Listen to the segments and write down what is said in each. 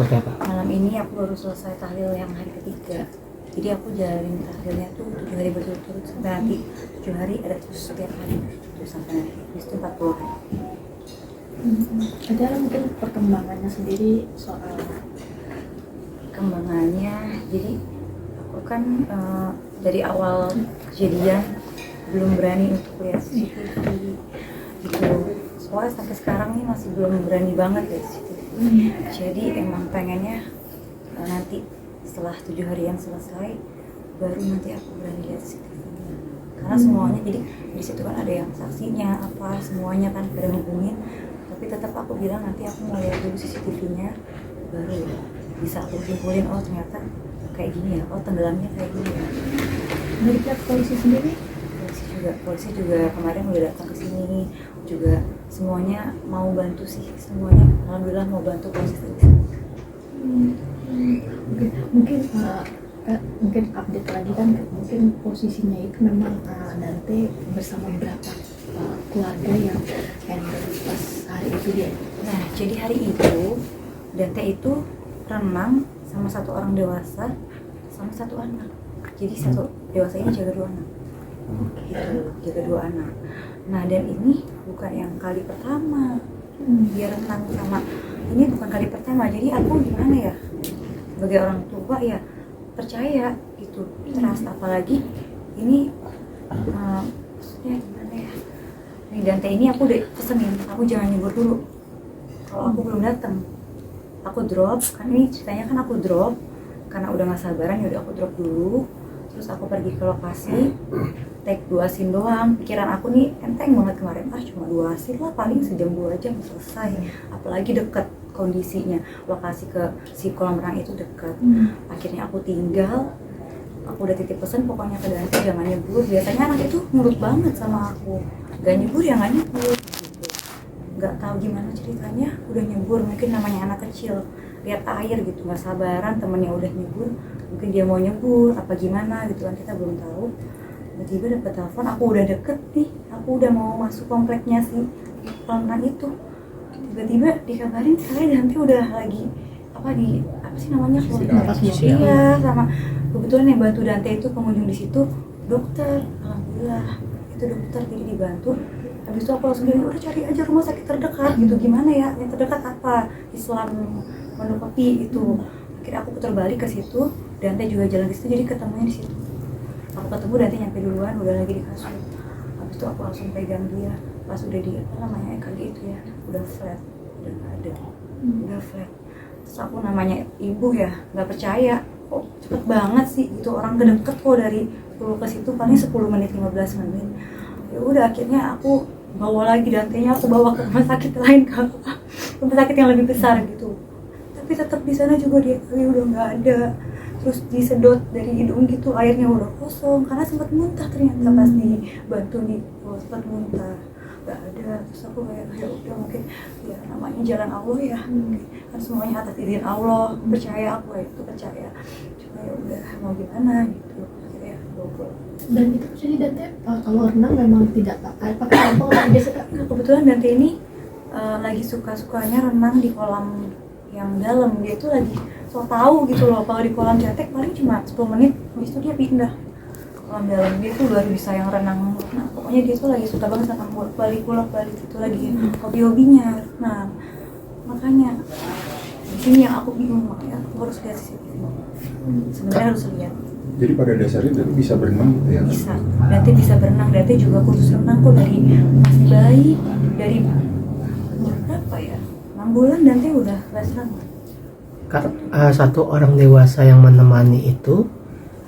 seperti apa? Malam ini aku baru selesai tahlil yang hari ketiga. Jadi aku jalanin tahlilnya tuh 7 hari berturut-turut sampai nanti 7 hari ada terus setiap hari tuh sampai nanti itu 40 hari. Ada mungkin perkembangannya sendiri soal Perkembangannya, jadi aku kan dari awal kejadian belum berani untuk lihat CCTV gitu. Soalnya sampai sekarang nih masih belum berani banget lihat CCTV. Jadi emang pengennya nanti setelah 7 hari yang selesai baru nanti aku berani lihat CCTV-nya. Karena semuanya, jadi di situ kan ada yang saksinya apa semuanya kan pada hubungin. Tapi tetap aku bilang nanti aku mau lihat dulu CCTV-nya baru bisa aku simpulin, oh ternyata kayak gini ya, oh tenggelamnya kayak gini ya. dari pihak polisi sendiri. Polisi juga kemarin udah datang ke sini juga, semuanya mau bantu sih, semuanya alhamdulillah mau bantu polisi. Mungkin update lagi kan, mungkin posisinya itu memang Dante bersama beberapa keluarga yang handle pas hari itu dia. Nah jadi hari itu Dante itu renang sama satu orang dewasa sama satu anak. Jadi satu dewasa ini jaga 2 anak. Gitu, jaga 2 anak. Nah dan ini bukan yang kali pertama dia renang sama, ini bukan kali pertama. Jadi aku gimana ya, sebagai orang tua ya percaya gitu, trust. Apalagi ini maksudnya gimana ya, nih Dante ini aku udah pesenin, aku jangan nyebur dulu kalau aku belum datang. Aku drop, kan ini ceritanya kan aku drop karena udah gak sabaran, yaudah aku drop dulu. Terus aku pergi ke lokasi, take 2 scene doang. Pikiran aku nih enteng banget kemarin, cuma 2 scene lah, paling sejam 2 jam selesai. Apalagi deket kondisinya, lokasi ke si kolam renang itu deket. Akhirnya aku tinggal, aku udah titip pesan pokoknya ke Dante jangan nyebur. Biasanya anak itu nurut banget sama aku, gak nyebur ya gak nyebur gitu. Gak tahu gimana ceritanya udah nyebur, mungkin namanya anak kecil lihat air gitu, gak sabaran temennya udah nyebur, mungkin dia mau nyebur apa gimana gitu kan, kita belum tahu. Tiba-tiba dapet telepon, aku udah deket nih, aku udah mau masuk kompleknya si kolam renang itu. Tiba-tiba dikabarin saya Dante udah lagi apa sih namanya, iya, sama kebetulan yang bantu Dante itu pengunjung di situ dokter, alhamdulillah itu dokter, jadi dibantu. Habis itu aku langsung bilang udah cari aja rumah sakit terdekat gitu, gimana ya yang terdekat apa, Islam Monokopi itu. Akhirnya aku putar balik ke situ, Dante juga jalan di situ, jadi ketemunya di situ. Aku ketemu Dante nyampe duluan, udah lagi di kasur. Habis itu aku langsung pegang dia, pas udah di apa namanya EKG itu ya, udah flat, udah nggak ada, udah flat. Terus aku namanya ibu ya nggak percaya, kok cepet banget sih gitu, orang kedeket kok dari dulu ke situ paling 10 menit 15 menit. Ya udah akhirnya aku bawa lagi Dante-nya, aku bawa ke rumah sakit lain, ke rumah sakit yang lebih besar gitu. Tapi tetap di sana juga dia udah nggak ada. Terus disedot dari hidung gitu, airnya udah kosong karena sempat muntah ternyata pas dibantu nih, sempat muntah, nggak ada. Terus aku kayak ya udah mungkin ya namanya jalan Allah ya, kan semuanya atas izin Allah, percaya aku ya itu percaya. Cuma ya udah mau gimana gitu, akhirnya bobol. Dan itu jadi Dante kalau renang memang tidak pakai apa biasa. Nah, kebetulan Dante ini lagi suka-sukanya renang di kolam yang dalam. Dia tuh lagi so tahu gitu loh, kalau di kolam cetek paling cuma 10 menit, habis itu dia pindah ke kolam dalam. Dia tuh luar biasa yang renang. Nah pokoknya dia tuh lagi suka banget sama bolak-balik itu lagi hobi-hobinya renang. Makanya di sini yang aku bingung, makanya aku harus lihat CCTV. Sebenarnya harus lihat. Jadi pada dasarnya Dante bisa berenang gitu ya? Bisa, Dante bisa berenang. Dante juga kursus renang kok dari masih bayi, dari berapa ya, 6 bulan Dante udah les renang. Satu orang dewasa yang menemani itu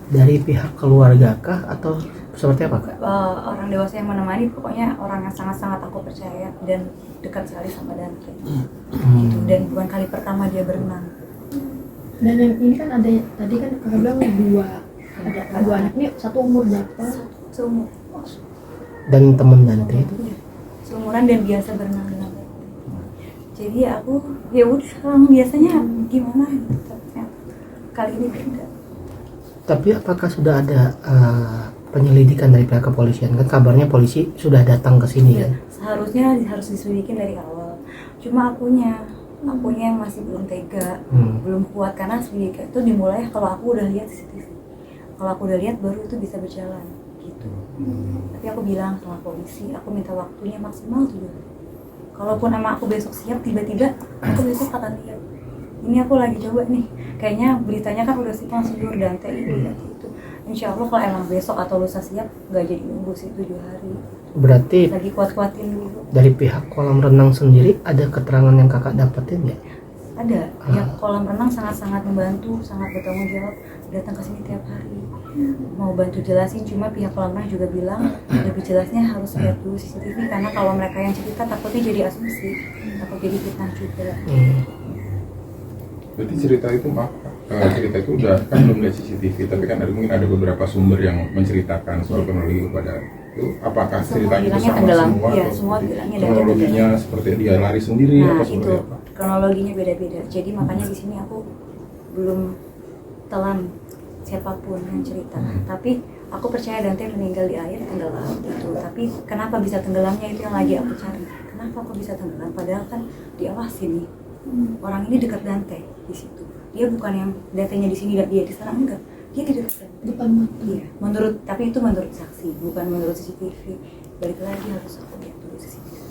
dari pihak keluarga kah atau seperti apa Kak? Orang dewasa yang menemani, pokoknya orang yang sangat-sangat aku percaya dan dekat sekali sama Dante gitu. Dan bukan kali pertama dia berenang. Dan yang ini kan ada, tadi kan kakak bilang ada 2 anak nih, satu umur berapa? Seumur. Dan teman Dante itu? Iya, seumuran dan biasa berenang dengan Dante. Jadi aku ya udah biasanya gimana gitu, ternyata kali ini beda. Tapi apakah sudah ada penyelidikan dari pihak kepolisian? Kan kabarnya polisi sudah datang ke sini kan? Seharusnya harus diselidikin dari awal. Cuma akunya akunya yang masih belum tega, Hmm. belum kuat karena itu dimulai kalau aku udah lihat CCTV. Kalau aku udah lihat baru itu bisa berjalan gitu. Tapi aku bilang sama polisi, aku minta waktunya maksimal 7 hari. Kalaupun sama aku besok siap, tiba-tiba aku besok akan lihat. Ini aku lagi coba nih, kayaknya beritanya kan udah simpang siur Dante ini dan itu. Insya Allah kalau emang besok atau lusa siap, nggak jadi nunggu sih 7 hari. Berarti Lagi kuat-kuatin dulu. dari pihak kolam renang sendiri ada keterangan yang kakak dapetin nggak? Ada, ya kolam renang sangat-sangat membantu, sangat bertanggung jawab, datang ke sini tiap hari. Mau bantu jelasin, cuma pihak kolam renang juga bilang lebih jelasnya harus lihat dulu CCTV karena kalau mereka yang cerita takutnya jadi asumsi, takut jadi fitnah juga. Berarti cerita itu cerita itu udah kan belum lihat CCTV, tapi kan mungkin ada beberapa sumber yang menceritakan soal kronologi kepada itu. Apakah Semua ceritanya itu bilangnya sama tenggelam. semua Iya, atau semua seperti bilangnya dari kronologinya seperti dia lari sendiri Nah atau itu seperti apa? kronologinya beda-beda. Jadi makanya di sini aku belum telan siapapun yang cerita. Tapi aku percaya Dante meninggal di air tenggelam gitu. Tapi kenapa bisa tenggelamnya itu yang lagi aku cari. Kenapa aku bisa tenggelam? Padahal kan diawasin nih. Orang ini dekat Dante di situ. Dia bukan yang Dante-nya di sini dan dia di sana, enggak. Dia di dekat Dante. Depan mata. Iya, tapi itu menurut saksi, bukan menurut CCTV. Balik lagi harus aku lihat dulu CCTV.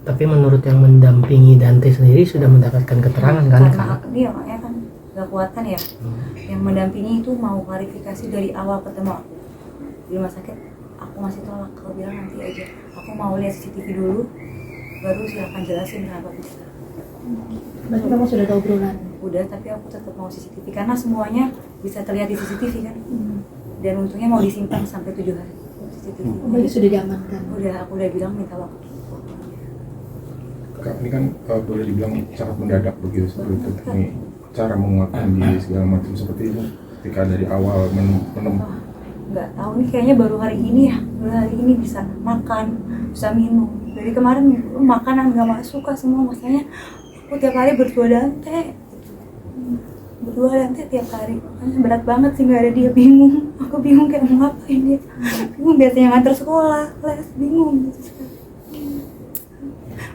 Tapi menurut yang mendampingi Dante sendiri sudah mendapatkan keterangan kan Karena kak? dia makanya kan gak kuat kan ya. Yang mendampingi itu mau klarifikasi dari awal ketemu aku di rumah sakit. Aku masih tolak, kalau bilang nanti aja. Aku mau lihat CCTV dulu, baru silakan jelasin kenapa bisa. Berarti kamu sudah tahu obrolan. Udah, tapi aku tetap mau CCTV karena semuanya bisa terlihat di CCTV kan. Dan untungnya mau disimpan sampai 7 hari CCTV. Berarti sudah diamankan. Udah, aku udah bilang minta waktu. Kak, ini kan boleh dibilang sangat mendadak begitu seperti itu. Ini cara menguatkan diri segala macam seperti itu ketika dari awal menemukan. Nggak tahu nih, kayaknya baru hari ini ya, baru hari ini bisa makan, bisa minum. Dari kemarin makanan nggak masuk kak semua, makanya aku tiap hari berdua Dante tiap hari, makanya berat banget sih nggak ada dia, bingung. Aku bingung kayak mau ngapain dia, bingung biasanya nganter sekolah, les, bingung gitu.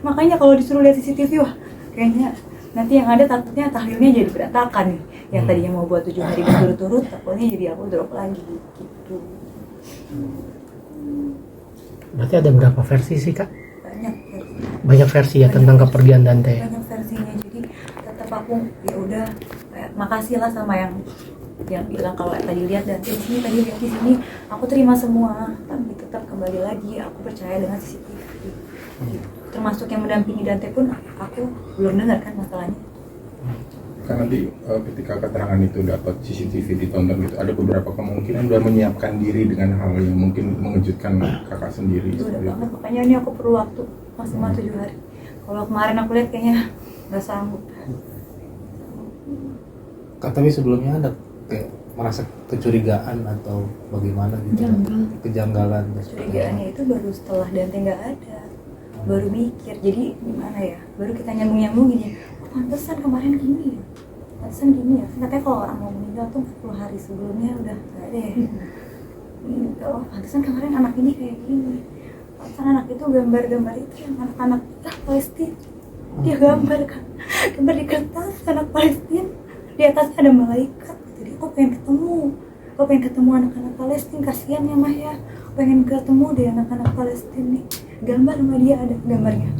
Makanya kalau disuruh lihat CCTV, wah kayaknya nanti yang ada takutnya tahlilnya jadi berantakan nih. Yang tadinya mau buat 7 hari berturut-turut, takutnya jadi aku drop lagi gitu. Berarti ada berapa versi sih kak? Banyak versi. Banyak versi ya tentang kepergian Dante. Banyak versinya, jadi tetap aku ya udah kayak makasih lah sama yang bilang kalau tadi lihat dan di sini, tadi lihat di sini, aku terima semua, tapi tetap kembali lagi aku percaya dengan CCTV. Gitu. Termasuk yang mendampingi Dante pun aku belum dengar kan masalahnya. Kan nanti ketika keterangan itu dapat CCTV ditonton gitu, ada beberapa kemungkinan udah menyiapkan diri dengan hal yang mungkin mengejutkan kakak sendiri. Itu udah seperti banget, makanya ini aku perlu waktu maksimal 7 hari. Kalau kemarin aku lihat kayaknya nggak sanggup. Kak, tapi sebelumnya ada kayak merasa kecurigaan atau bagaimana gitu? Janggal. Kejanggalan. Curigaannya itu baru setelah Dante nggak ada, baru mikir. Jadi gimana ya, baru kita nyambung-nyambungin ya, oh, pantesan kemarin gini ya, pantesan gini ya. Katanya kalau orang mau meninggal tuh 40 hari sebelumnya udah nggak ada ya. Oh, pantesan kemarin anak ini kayak gini, pantesan anak itu gambar-gambar itu yang anak-anak Palestina. Dia gambar kan, gambar di kertas anak Palestina, di atasnya ada malaikat. Jadi aku pengen ketemu anak-anak Palestina, kasihan ya Mah ya, pengen ketemu deh anak-anak Palestina nih. Gambar sama dia ada gambarnya,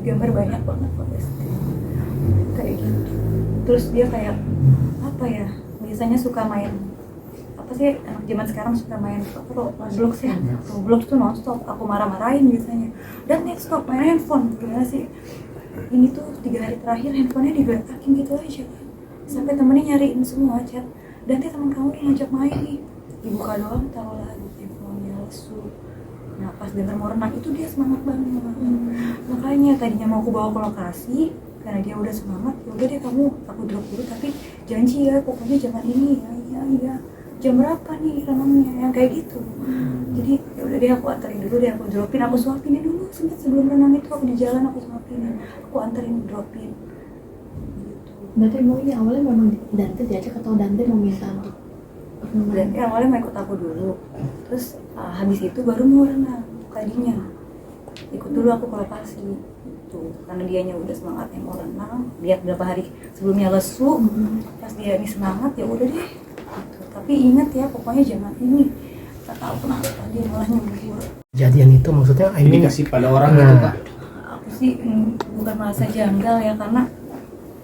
gambar banyak banget Palestina kayak gitu. Terus dia kayak apa ya, biasanya suka main apa sih, anak zaman sekarang suka main Roblox ya. Roblox tuh nonstop, aku marah-marahin biasanya, dan next stop main handphone. Gimana sih, ini tuh 3 hari terakhir handphonenya diberantakin gitu aja kan, sampai temennya nyariin semua chat, dan teman kamu nih ngajak main nih, dibuka doang taruh lagi handphonenya lesu. Nah pas denger mau renang itu dia semangat banget. Makanya tadinya mau aku bawa ke lokasi karena dia udah semangat, ya udah deh kamu aku drop dulu, tapi janji ya pokoknya jangan ini ya, iya jam berapa nih renangnya, yang kayak gitu. Jadi ya udah deh aku anterin dulu deh, aku dropin, aku suapin dulu sebelum renang itu, aku di jalan aku suapin, aku anterin dropin gitu. Berarti mau ini awalnya memang Dante diajak atau Dante meminta untuk Dan awalnya mau ikut aku dulu, terus habis itu baru mau renang tadinya. ikut dulu aku ke lokasi tuh, karena dianya udah semangatnya mau renang, lihat berapa hari sebelumnya lesu, pas dia ini semangat ya udah deh gitu. Tapi ingat ya pokoknya jangan ini, tak tahu kenapa dia malah nyembur. Kejadian itu maksudnya I mean, Indikasi pada orang Nah. gitu kak. Aku sih bukan merasa janggal ya, karena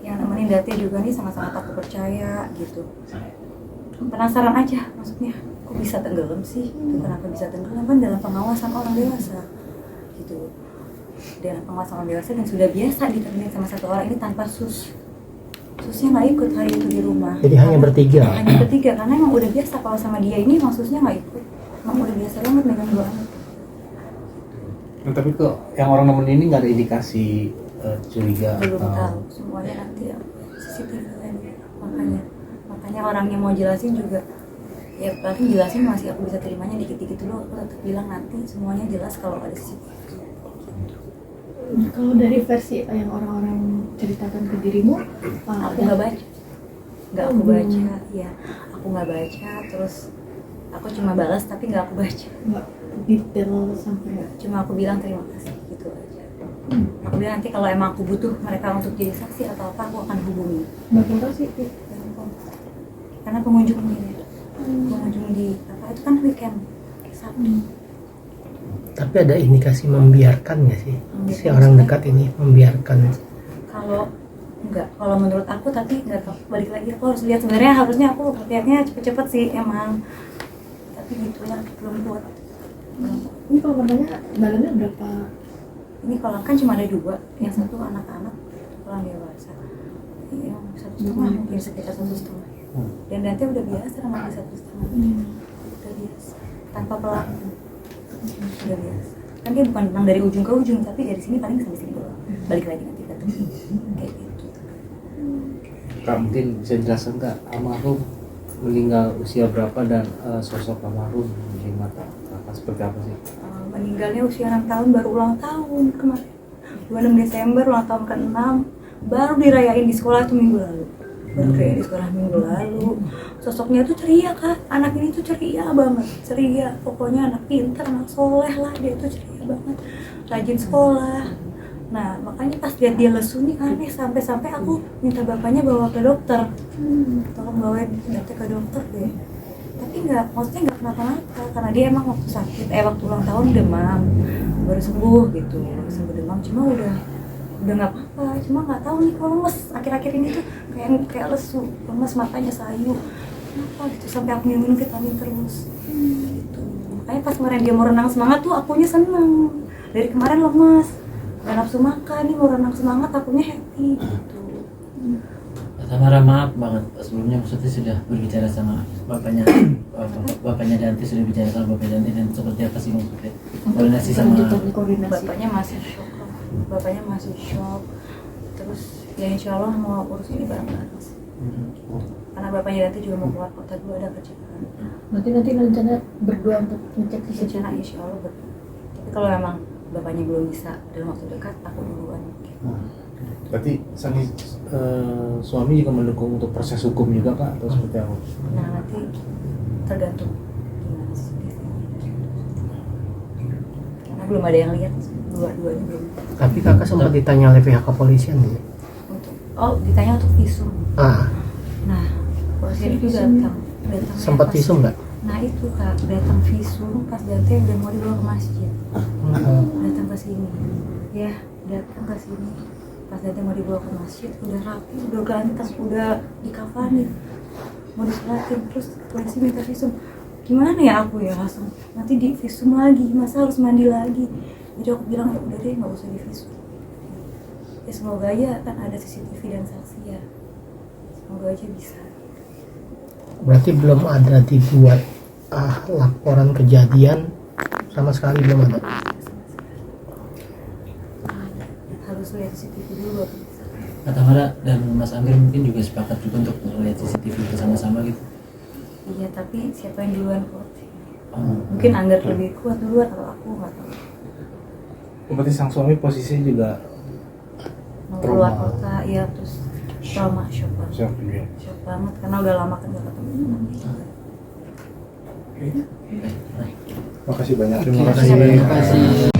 yang nemenin Dati juga nih sangat-sangat aku percaya gitu. Penasaran aja, maksudnya kok bisa tenggelam sih? Kenapa bisa tenggelam? Kan dalam pengawasan orang dewasa gitu. Dalam pengawasan orang dewasa dan sudah biasa ditemenin sama satu orang ini tanpa susnya nggak ikut hari itu di rumah. Jadi hanya bertiga. Hanya bertiga karena emang udah biasa kalau sama dia ini emang susnya nggak ikut. Emang udah biasa banget megang dua anak. Nah, tapi kok yang orang nemenin ini nggak ada indikasi curiga Belum atau tahu semuanya nanti ya CCTV kan, makanya orang yang mau jelasin juga ya paling jelasin masih aku bisa terimanya dikit-dikit dulu, aku tetap bilang nanti semuanya jelas kalau ada CCTV. Kalau dari versi yang orang-orang ceritakan ke dirimu, Aku nggak baca, aku baca ya, aku nggak baca, terus aku cuma balas tapi nggak aku baca, nggak detail sampai. cuma aku bilang terima kasih gitu aja. Aku bilang nanti kalau emang aku butuh mereka untuk jadi saksi atau apa aku akan hubungi. Berapa sih? Karena pengunjung ini, pengunjung di apa itu kan weekend Sabtu. tapi ada indikasi membiarkan nggak sih si Membiarkan orang maksudnya? dekat ini membiarkan? Kalau enggak, kalau menurut aku tapi nggak tahu, balik lagi aku harus lihat, sebenarnya harusnya aku lihatnya cepet-cepet sih emang, tapi gitu ya belum kuat. Ini kalau katanya dalamnya berapa? Ini kolam kan cuma ada dua, yang satu anak-anak, orang dewasa, yang 1,5 mungkin sekitar 1,5, dan nanti udah biasa renang di 1,5, udah biasa tanpa pelaku, udah biasa. Kan dia bukan renang dari ujung ke ujung, tapi dari sini paling sampai sini doang, balik lagi nanti ke tepi, kayak gitu. Kak, mungkin bisa jelaskan kak almarhum meninggal usia berapa dan sosok almarhum di mata kakak seperti apa sih? Meninggalnya usia 6 tahun, baru ulang tahun kemarin 26 Desember, ulang tahun ke-6, baru dirayain di sekolah itu minggu lalu, baru dirayain di sekolah minggu lalu. Sosoknya tuh ceria kak, anak ini tuh ceria banget, ceria, pokoknya anak pintar, anak soleh lah, dia tuh ceria banget, rajin sekolah. Nah makanya pas lihat dia lesu nih aneh, sampai-sampai aku minta bapaknya bawa ke dokter, tolong bawain Dati ke dokter deh. Tapi nggak, maksudnya nggak kenapa-napa karena dia emang waktu sakit, waktu ulang tahun demam, baru sembuh gitu, baru sembuh demam, cuma udah nggak apa-apa, cuma nggak tahu nih kok lemes akhir-akhir ini tuh kayak lesu, lemes, matanya sayu, kenapa gitu, sampai aku minum vitamin terus gitu. Makanya pas kemarin dia mau renang semangat tuh akunya seneng, dari kemarin lemes, nggak nafsu makan, nih mau renang semangat akunya happy gitu. Tamara maaf banget sebelumnya, maksudnya sudah berbicara sama bapaknya, bapaknya Danti sudah bicara sama bapaknya Danti, dan seperti apa sih maksudnya koordinasi sama Koordinasi. Bapaknya masih shock loh. Bapaknya masih shock, terus ya insya Allah mau urus ini bareng-bareng sih. Karena bapaknya Danti juga mau keluar kota dulu, ada kerjaan. Nanti rencana berdua untuk ngecek di Rencana insya Allah tapi kalau emang bapaknya belum bisa dalam waktu dekat, aku duluan. Berarti sang suami juga mendukung untuk proses hukum juga kak atau seperti apa? Nah nanti tergantung gimana sih karena belum ada yang lihat, dua-duanya belum. Tapi kakak sempat ditanya oleh pihak kepolisian nih. Ditanya untuk visum. Nah polisi itu datang Sempat pas- visum nggak? Nah itu kak, datang visum pas Dante udah mau dibawa ke masjid, datang ke sini, ya datang ke sini. Pas Dante mau dibawa ke masjid, udah rapi, udah ganteng, udah dikafanin, mau disolatin, terus polisi minta visum. Gimana ya aku ya, langsung nanti di visum lagi, masa harus mandi lagi. Jadi aku bilang ya udah deh nggak usah di visum. Ya semoga aja kan ada CCTV dan saksi ya, semoga aja bisa. Berarti belum ada dibuat laporan kejadian sama sekali, belum ada. Harus lihat CCTV dulu baru bisa. Kak Tamara dan Mas Angger mungkin juga sepakat juga untuk melihat CCTV bersama-sama gitu. Iya tapi siapa yang duluan kuat sih? Mungkin Angger lebih kuat duluan atau aku nggak tahu. Berarti sang suami posisinya juga Mau Trauma. keluar kota, ya terus trauma, shock banget. siap juga. Shock banget karena udah lama kan nggak ketemu. Makasih banyak. Terima kasih.